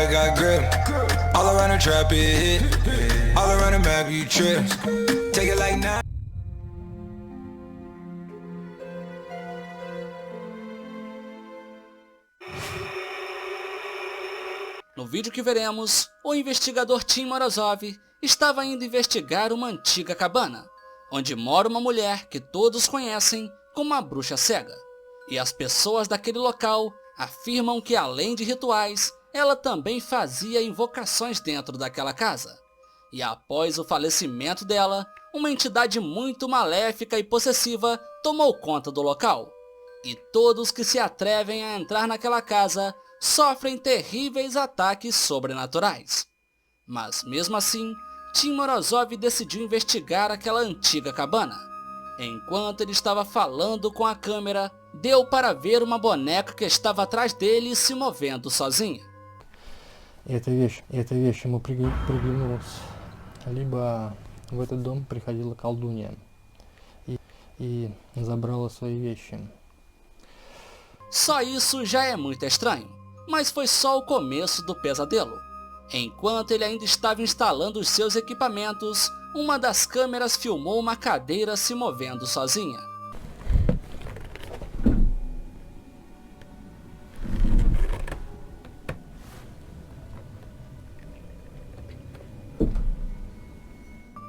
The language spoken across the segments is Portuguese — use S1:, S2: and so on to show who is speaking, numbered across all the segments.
S1: I got grip. All around the trap it hit. All around the map you trip. Take it like now.
S2: No vídeo que veremos, o investigador Tim Morozov estava indo investigar uma antiga cabana, onde mora uma mulher que todos conhecem como a Bruxa Cega. E as pessoas daquele local afirmam que, além de rituais, ela também fazia invocações dentro daquela casa. E após o falecimento dela, uma entidade muito maléfica e possessiva tomou conta do local. E todos que se atrevem a entrar naquela casa sofrem terríveis ataques sobrenaturais. Mas mesmo assim, Tim Morozov decidiu investigar aquela antiga cabana. Enquanto ele estava falando com a câmera, deu para ver uma boneca que estava atrás dele se movendo sozinha.
S3: Эта вещь ему приглянулась. Либо в этот дом приходила колдунья и забрала свои вещи.
S2: Só isso já é muito estranho, mas foi só o começo do pesadelo. Enquanto ele ainda estava instalando os seus equipamentos, uma das câmeras filmou uma cadeira se movendo sozinha.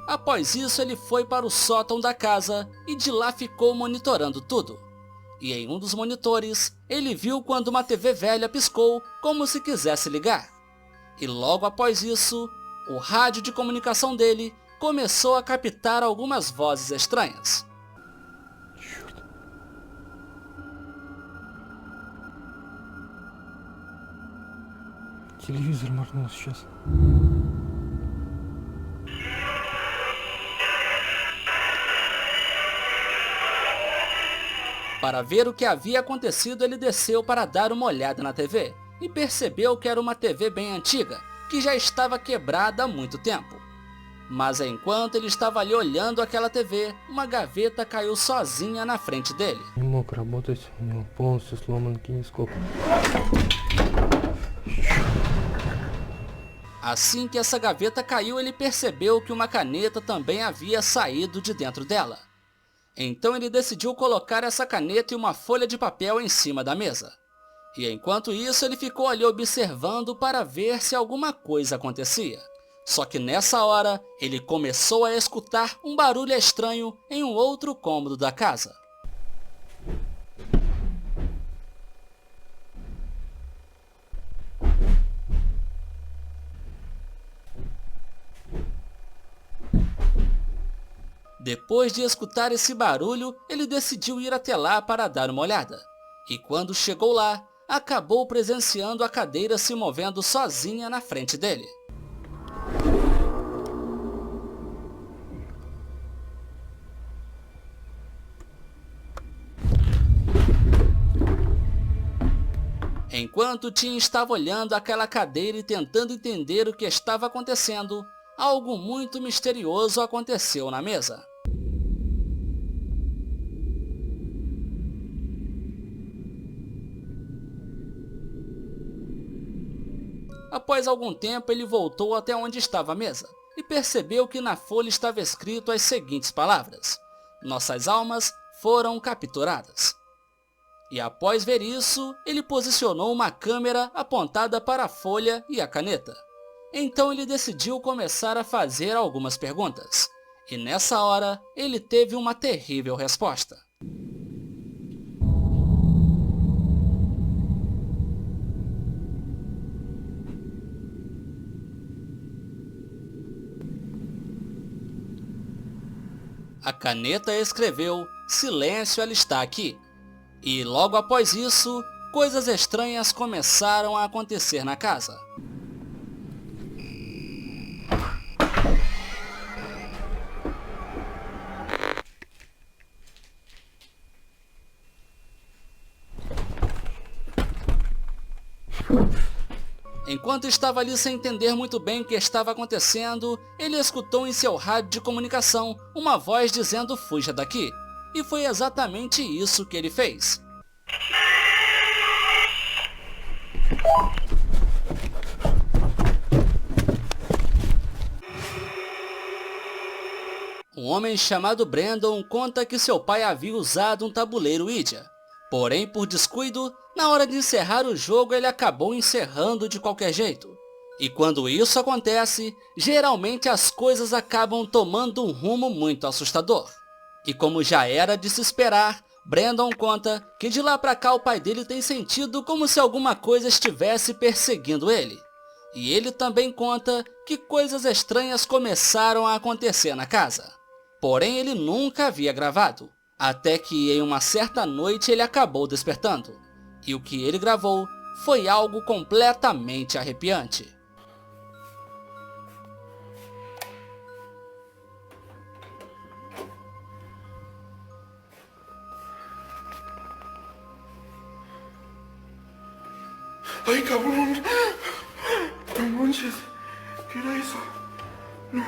S2: Após isso, ele foi para o sótão da casa e de lá ficou monitorando tudo. E em um dos monitores, ele viu quando uma TV velha piscou como se quisesse ligar. E logo após isso, o rádio de comunicação dele começou a captar algumas vozes estranhas.
S3: Телевизор моргнул сейчас.
S2: Para ver o que havia acontecido, ele desceu para dar uma olhada na TV e percebeu que era uma TV bem antiga, que já estava quebrada há muito tempo. Mas enquanto ele estava ali olhando aquela TV, uma gaveta caiu sozinha na frente dele.
S3: Не мог работать, у него полностью сломан кинескоп.
S2: Assim que essa gaveta caiu, ele percebeu que uma caneta também havia saído de dentro dela. Então ele decidiu colocar essa caneta e uma folha de papel em cima da mesa. E enquanto isso, ele ficou ali observando para ver se alguma coisa acontecia. Só que nessa hora, ele começou a escutar um barulho estranho em um outro cômodo da casa. Depois de escutar esse barulho, ele decidiu ir até lá para dar uma olhada. E quando chegou lá, acabou presenciando a cadeira se movendo sozinha na frente dele. Enquanto Tim estava olhando aquela cadeira e tentando entender o que estava acontecendo, algo muito misterioso aconteceu na mesa. Após algum tempo, ele voltou até onde estava a mesa e percebeu que na folha estava escrito as seguintes palavras: "Nossas almas foram capturadas". E após ver isso, ele posicionou uma câmera apontada para a folha e a caneta. Então ele decidiu começar a fazer algumas perguntas. E nessa hora, ele teve uma terrível resposta. A caneta escreveu: "Silêncio, ela está aqui". E logo após isso, coisas estranhas começaram a acontecer na casa. Enquanto estava ali sem entender muito bem o que estava acontecendo, ele escutou em seu rádio de comunicação uma voz dizendo: "Fuja daqui". E foi exatamente isso que ele fez. homem chamado Brandon conta que seu pai havia usado um tabuleiro Ouija. Porém, por descuido, na hora de encerrar o jogo ele acabou encerrando de qualquer jeito. E quando isso acontece, geralmente as coisas acabam tomando um rumo muito assustador. E como já era de se esperar, Brandon conta que de lá pra cá o pai dele tem sentido como se alguma coisa estivesse perseguindo ele. E ele também conta que coisas estranhas começaram a acontecer na casa. Porém ele nunca havia gravado, até que em uma certa noite ele acabou despertando. E o que ele gravou foi algo completamente arrepiante.
S4: Ay, cabrón. No manches. ¿Qué era eso? No.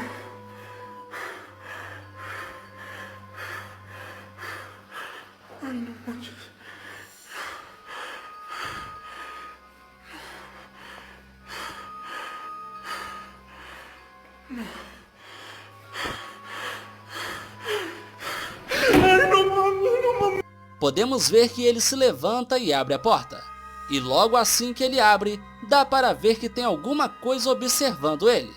S4: Ay, no manches. Ay, no mames, no mames.
S2: Podemos ver que ele se levanta e abre a porta. E logo assim que ele abre, dá para ver que tem alguma coisa observando ele.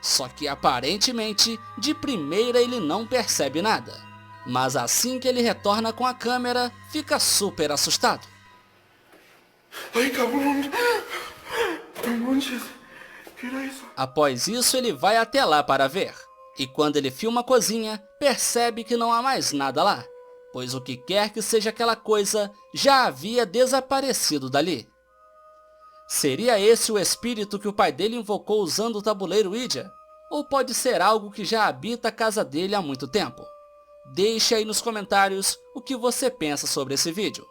S2: Só que aparentemente, de primeira ele não percebe nada. Mas assim que ele retorna com a câmera, fica super assustado.
S4: Ay, cabrón. No manches. ¿Qué era eso?
S2: Após isso ele vai até lá para ver. E quando ele filma a cozinha, percebe que não há mais nada lá. Pois o que quer que seja aquela coisa já havia desaparecido dali. Seria esse o espírito que o pai dele invocou usando o tabuleiro Ouija? Ou pode ser algo que já habita a casa dele há muito tempo? Deixe aí nos comentários o que você pensa sobre esse vídeo.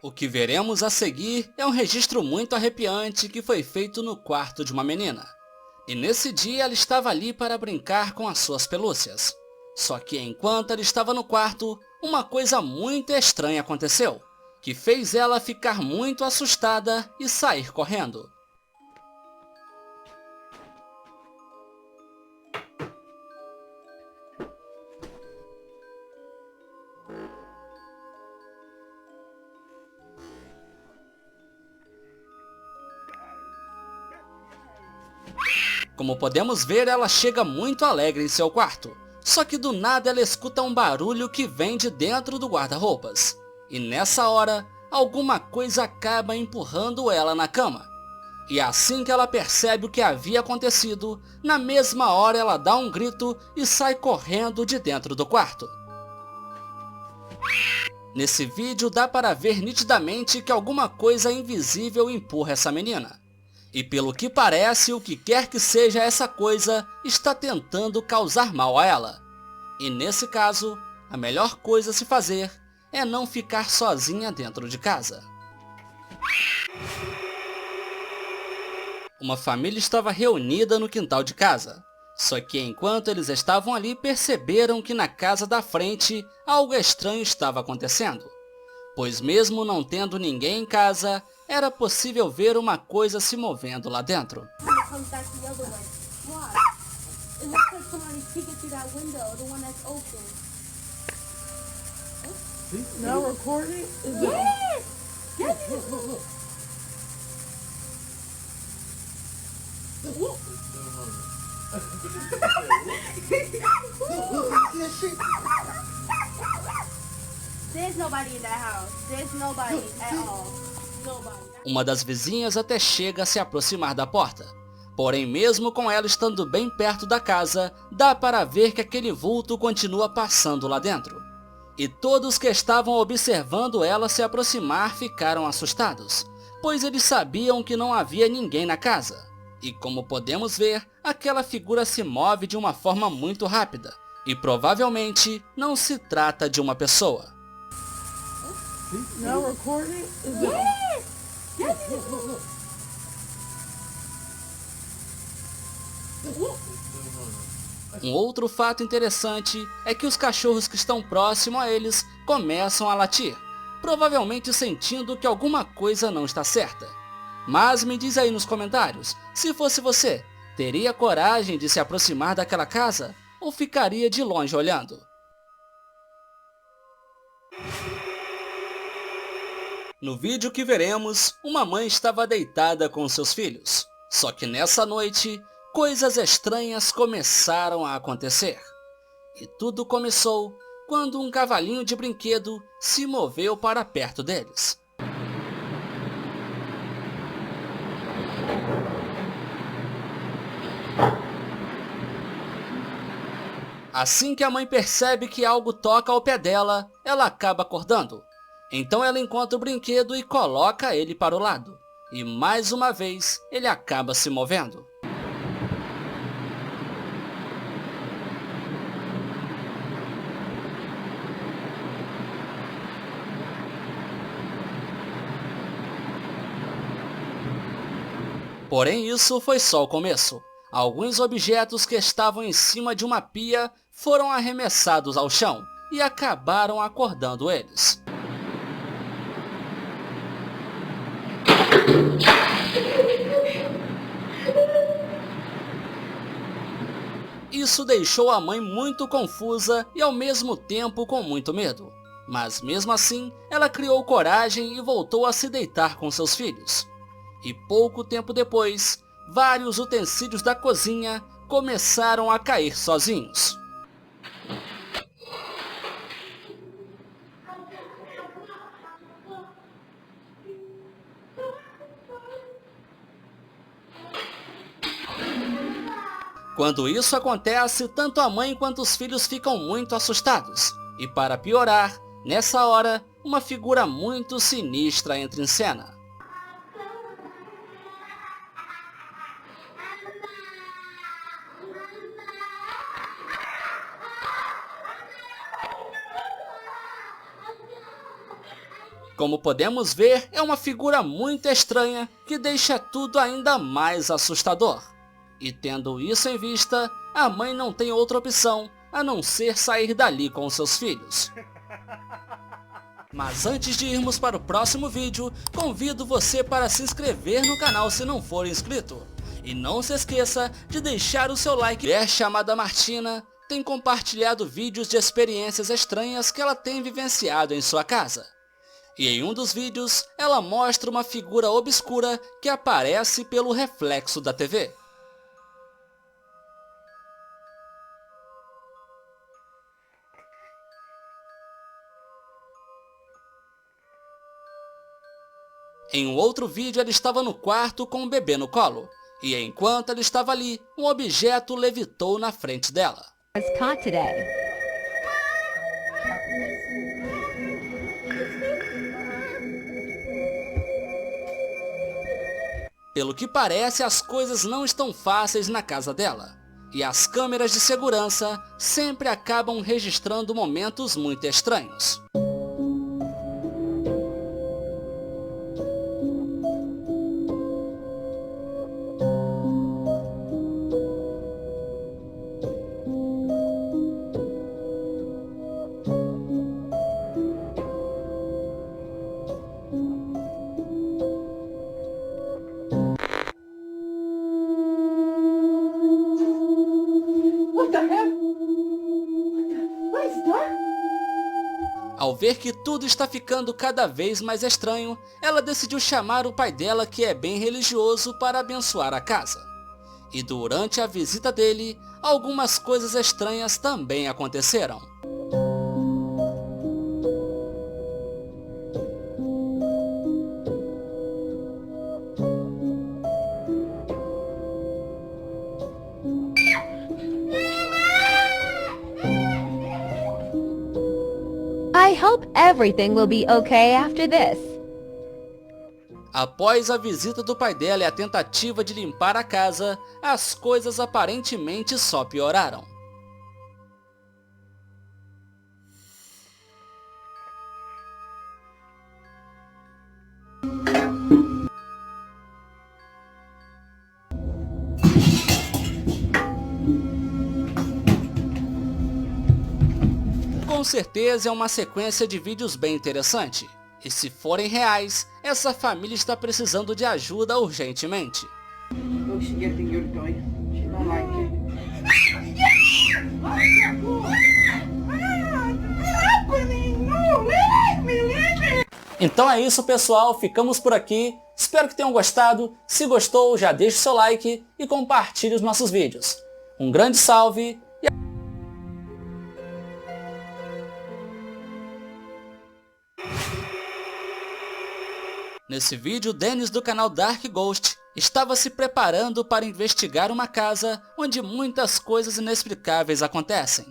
S2: O que veremos a seguir é um registro muito arrepiante que foi feito no quarto de uma menina. E nesse dia ela estava ali para brincar com as suas pelúcias. Só que enquanto ela estava no quarto, uma coisa muito estranha aconteceu, que fez ela ficar muito assustada e sair correndo. Como podemos ver, ela chega muito alegre em seu quarto. Só que do nada ela escuta um barulho que vem de dentro do guarda-roupas. E nessa hora, alguma coisa acaba empurrando ela na cama. E assim que ela percebe o que havia acontecido, na mesma hora ela dá um grito e sai correndo de dentro do quarto. Nesse vídeo dá para ver nitidamente que alguma coisa invisível empurra essa menina. E pelo que parece, o que quer que seja essa coisa está tentando causar mal a ela. E nesse caso, a melhor coisa a se fazer é não ficar sozinha dentro de casa. Uma família estava reunida no quintal de casa. Só que enquanto eles estavam ali, perceberam que na casa da frente algo estranho estava acontecendo. Pois mesmo não tendo ninguém em casa, era possível ver uma coisa se movendo lá dentro.
S4: Now recording?
S5: There's nobody in that house. There's nobody at all. Nobody.
S2: Uma das vizinhas até chega a se aproximar da porta. Porém, mesmo com ela estando bem perto da casa, dá para ver que aquele vulto continua passando lá dentro. E todos que estavam observando ela se aproximar ficaram assustados, pois eles sabiam que não havia ninguém na casa. E como podemos ver, aquela figura se move de uma forma muito rápida, e provavelmente não se trata de uma pessoa.
S4: Now recording?
S2: Um outro fato interessante é que os cachorros que estão próximo a eles começam a latir, provavelmente sentindo que alguma coisa não está certa. Mas me diz aí nos comentários, se fosse você, Teria coragem de se aproximar daquela casa ou ficaria de longe olhando? No vídeo que veremos, uma mãe estava deitada com seus filhos. Só que nessa noite, coisas estranhas começaram a acontecer. E tudo começou quando um cavalinho de brinquedo se moveu para perto deles. Assim que a mãe percebe que algo toca ao pé dela, ela acaba acordando. Então ela encontra o brinquedo e coloca ele para o lado. E mais uma vez, ele acaba se movendo. Porém, isso foi só o começo. Alguns objetos que estavam em cima de uma pia foram arremessados ao chão e acabaram acordando eles. Isso deixou a mãe muito confusa e ao mesmo tempo com muito medo. Mas mesmo assim, ela criou coragem e voltou a se deitar com seus filhos. E pouco tempo depois, vários utensílios da cozinha começaram a cair sozinhos. Quando isso acontece, tanto a mãe quanto os filhos ficam muito assustados. E para piorar, nessa hora, uma figura muito sinistra entra em cena. Como podemos ver, é uma figura muito estranha que deixa tudo ainda mais assustador. E tendo isso em vista, a mãe não tem outra opção a não ser sair dali com seus filhos. Mas antes de irmos para o próximo vídeo, convido você para se inscrever no canal se não for inscrito. E não se esqueça de deixar o seu like. A mulher chamada Martina tem compartilhado vídeos de experiências estranhas que ela tem vivenciado em sua casa. E em um dos vídeos, ela mostra uma figura obscura que aparece pelo reflexo da TV. Em um outro vídeo, ela estava no quarto com o bebê no colo. E enquanto ela estava ali, um objeto levitou na frente dela.
S6: Was caught today.
S2: Pelo que parece, as coisas não estão fáceis na casa dela. E as câmeras de segurança sempre acabam registrando momentos muito estranhos. Ao ver que tudo está ficando cada vez mais estranho, ela decidiu chamar o pai dela, que é bem religioso, para abençoar a casa. E durante a visita dele, algumas coisas estranhas também aconteceram.
S6: I hope everything will be okay after this.
S2: Após a visita do pai dela e a tentativa de limpar a casa, as coisas aparentemente só pioraram. Com certeza é uma sequência de vídeos bem interessante. E se forem reais, essa família está precisando de ajuda urgentemente.
S7: Huwag sige, tingin tayo.
S4: don't like it.
S2: Então é isso, pessoal, ficamos por aqui. Espero que tenham gostado. Se gostou, já deixe seu like e compartilhe os nossos vídeos. Um grande salve e Nesse vídeo, Dennis do canal Dark Ghost estava se preparando para investigar uma casa onde muitas coisas inexplicáveis acontecem.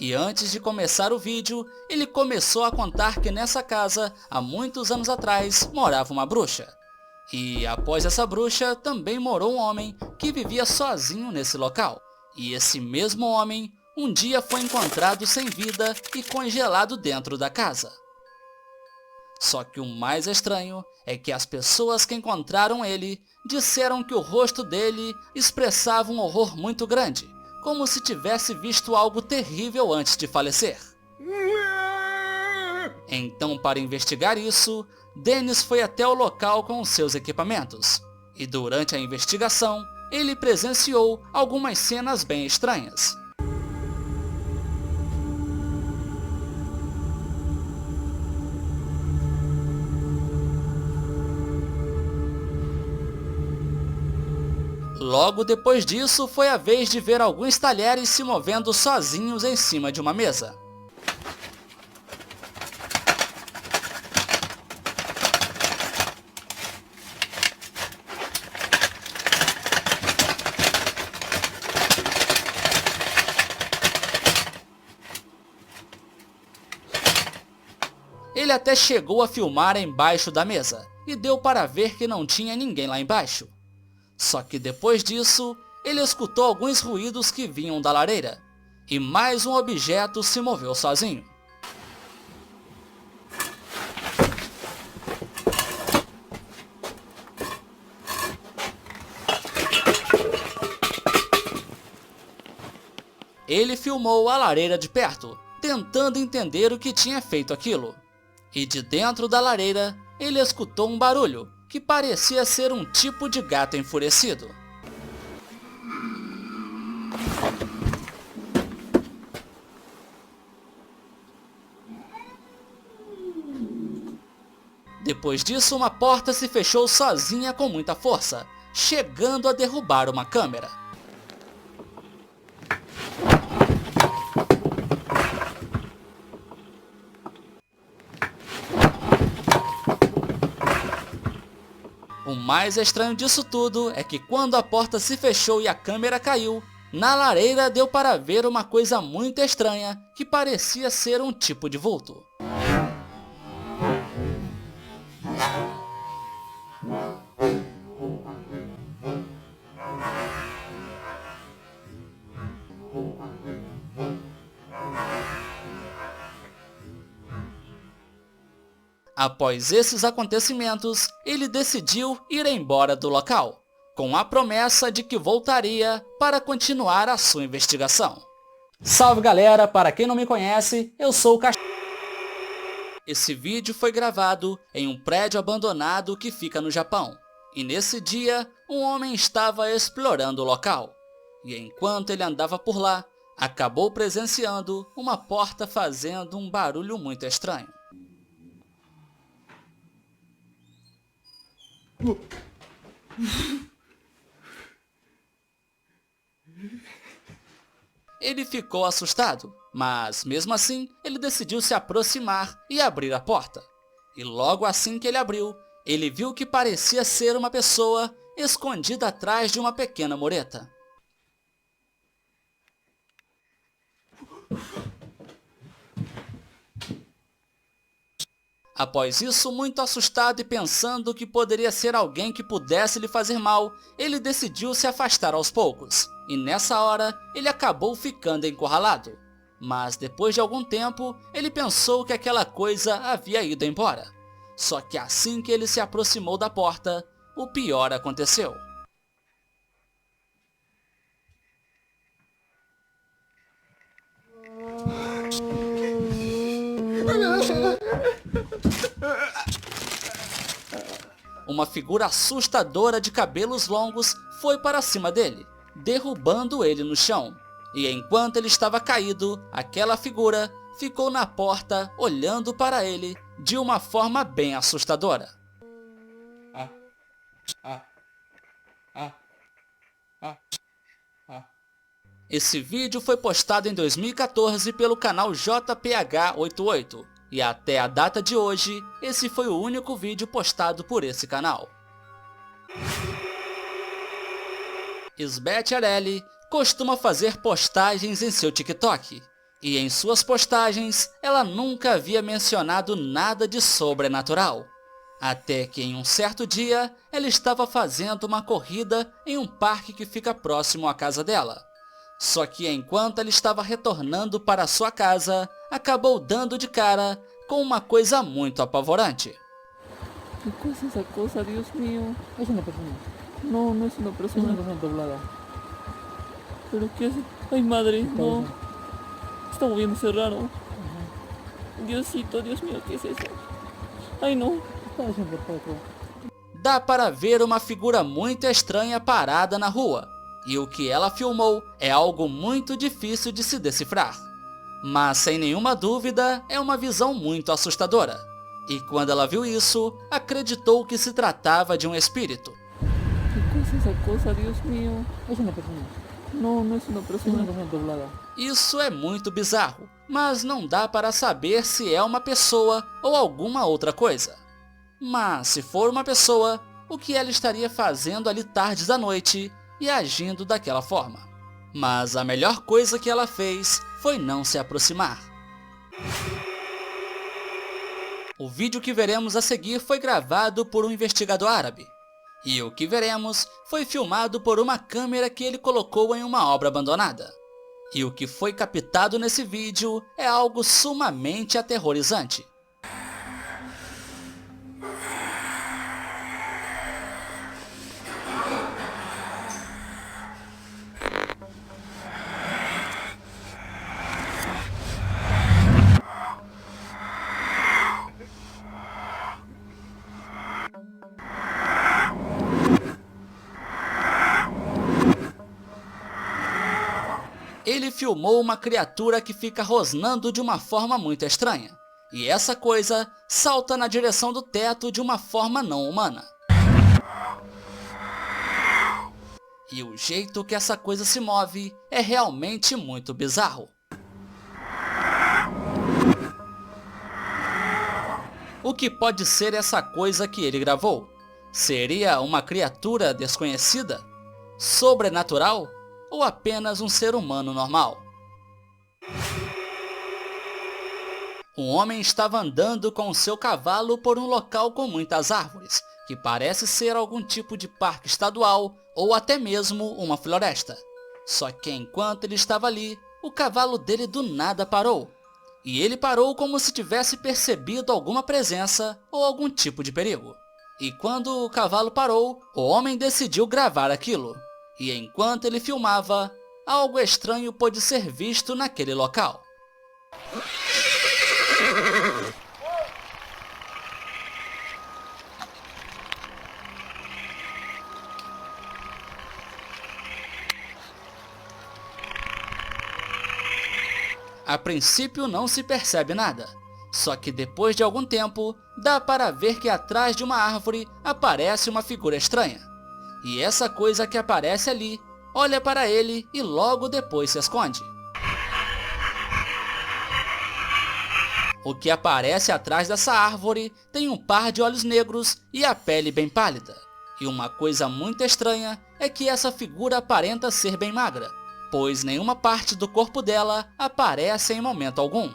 S2: E antes de começar o vídeo, ele começou a contar que nessa casa, há muitos anos atrás, morava uma bruxa. E após essa bruxa, também morou um homem que vivia sozinho nesse local. E esse mesmo homem, um dia foi encontrado sem vida e congelado dentro da casa. Só que o mais estranho é que as pessoas que encontraram ele disseram que o rosto dele expressava um horror muito grande, como se tivesse visto algo terrível antes de falecer. Então, para investigar isso, Dennis foi até o local com os seus equipamentos. E durante a investigação, ele presenciou algumas cenas bem estranhas. Logo depois disso, foi a vez de ver alguns talheres se movendo sozinhos em cima de uma mesa. Ele até chegou a filmar embaixo da mesa, e deu para ver que não tinha ninguém lá embaixo. Só que depois disso, ele escutou alguns ruídos que vinham da lareira, e mais um objeto se moveu sozinho. Ele filmou a lareira de perto, tentando entender o que tinha feito aquilo. E de dentro da lareira, ele escutou um barulho, que parecia ser um tipo de gato enfurecido. Depois disso, uma porta se fechou sozinha com muita força, chegando a derrubar uma câmera. O mais estranho disso tudo é que quando a porta se fechou e a câmera caiu, na lareira deu para ver uma coisa muito estranha que parecia ser um tipo de vulto. Após esses acontecimentos, ele decidiu ir embora do local, com a promessa de que voltaria para continuar a sua investigação. Salve galera, para quem não me conhece, eu sou o Cachorro. Esse vídeo foi gravado em um prédio abandonado que fica no Japão, e nesse dia, um homem estava explorando o local, e enquanto ele andava por lá, acabou presenciando uma porta fazendo um barulho muito estranho. Ele ficou assustado, mas mesmo assim ele decidiu se aproximar e abrir a porta. E logo assim que ele abriu, ele viu que parecia ser uma pessoa escondida atrás de uma pequena mureta. Após isso, muito assustado e pensando que poderia ser alguém que pudesse lhe fazer mal, ele decidiu se afastar aos poucos, e nessa hora ele acabou ficando encurralado. Mas depois de algum tempo, ele pensou que aquela coisa havia ido embora. Só que assim que ele se aproximou da porta, o pior aconteceu. Uma figura assustadora de cabelos longos foi para cima dele, derrubando ele no chão. E enquanto ele estava caído, aquela figura ficou na porta olhando para ele de uma forma bem assustadora. Esse vídeo foi postado em 2014 pelo canal JPH88 e até a data de hoje, esse foi o único vídeo postado por esse canal. Isbeth Arelli costuma fazer postagens em seu TikTok, e em suas postagens ela nunca havia mencionado nada de sobrenatural. Até que em um certo dia, ela estava fazendo uma corrida em um parque que fica próximo à casa dela. Só que enquanto ela estava retornando para sua casa, acabou dando de cara com uma coisa muito apavorante.
S7: ¿Qué cosa es esa cosa, Dios mío?
S3: Es una persona.
S7: No, no es una
S3: Es una
S7: persona.
S3: persona doblada.
S7: ¿Pero qué es? Ay, madre, no. Está moviéndose raro. Diosito, Dios mío, ¿qué es eso? Ay, no.
S3: Está haciendo poco.
S2: Dá para ver uma figura muito estranha parada na rua, e o que ela filmou é algo muito difícil de se decifrar. Mas sem nenhuma dúvida é uma visão muito assustadora, e quando ela viu isso, acreditou que se tratava de um espírito.
S7: ¿Qué cosa es esa cosa, Dios mío?
S3: Es una persona.
S7: No, no es una
S3: Es una
S7: persona.
S3: persona doblada.
S2: Isso é muito bizarro, mas não dá para saber se é uma pessoa ou alguma outra coisa. Mas se for uma pessoa, o que ela estaria fazendo ali tardes da noite e agindo daquela forma? Mas a melhor coisa que ela fez foi não se aproximar. O vídeo que veremos a seguir foi gravado por um investigador árabe. E o que veremos foi filmado por uma câmera que ele colocou em uma obra abandonada. E o que foi captado nesse vídeo é algo sumamente aterrorizante. Ele filmou uma criatura que fica rosnando de uma forma muito estranha, e essa coisa salta na direção do teto de uma forma não humana. E o jeito que essa coisa se move é realmente muito bizarro. O que pode ser essa coisa que ele gravou? Seria uma criatura desconhecida? Sobrenatural? Ou apenas um ser humano normal? Um homem estava andando com o seu cavalo por um local com muitas árvores, que parece ser algum tipo de parque estadual ou até mesmo uma floresta. Só que enquanto ele estava ali, o cavalo dele do nada parou. E ele parou como se tivesse percebido alguma presença ou algum tipo de perigo. E quando o cavalo parou, o homem decidiu gravar aquilo. E enquanto ele filmava, algo estranho pôde ser visto naquele local. A princípio não se percebe nada, só que depois de algum tempo, dá para ver que atrás de uma árvore aparece uma figura estranha. E essa coisa que aparece ali, olha para ele e logo depois se esconde. O que aparece atrás dessa árvore tem um par de olhos negros e a pele bem pálida. E uma coisa muito estranha é que essa figura aparenta ser bem magra, pois nenhuma parte do corpo dela aparece em momento algum.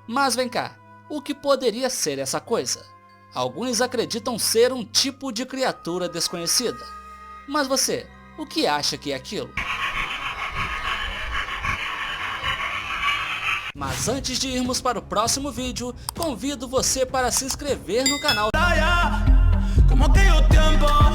S2: Mas vem cá, o que poderia ser essa coisa? Alguns acreditam ser um tipo de criatura desconhecida. Mas você, o que acha que é aquilo? Mas antes de irmos para o próximo vídeo, convido você para se inscrever no canal.
S1: Como aquellos tiempos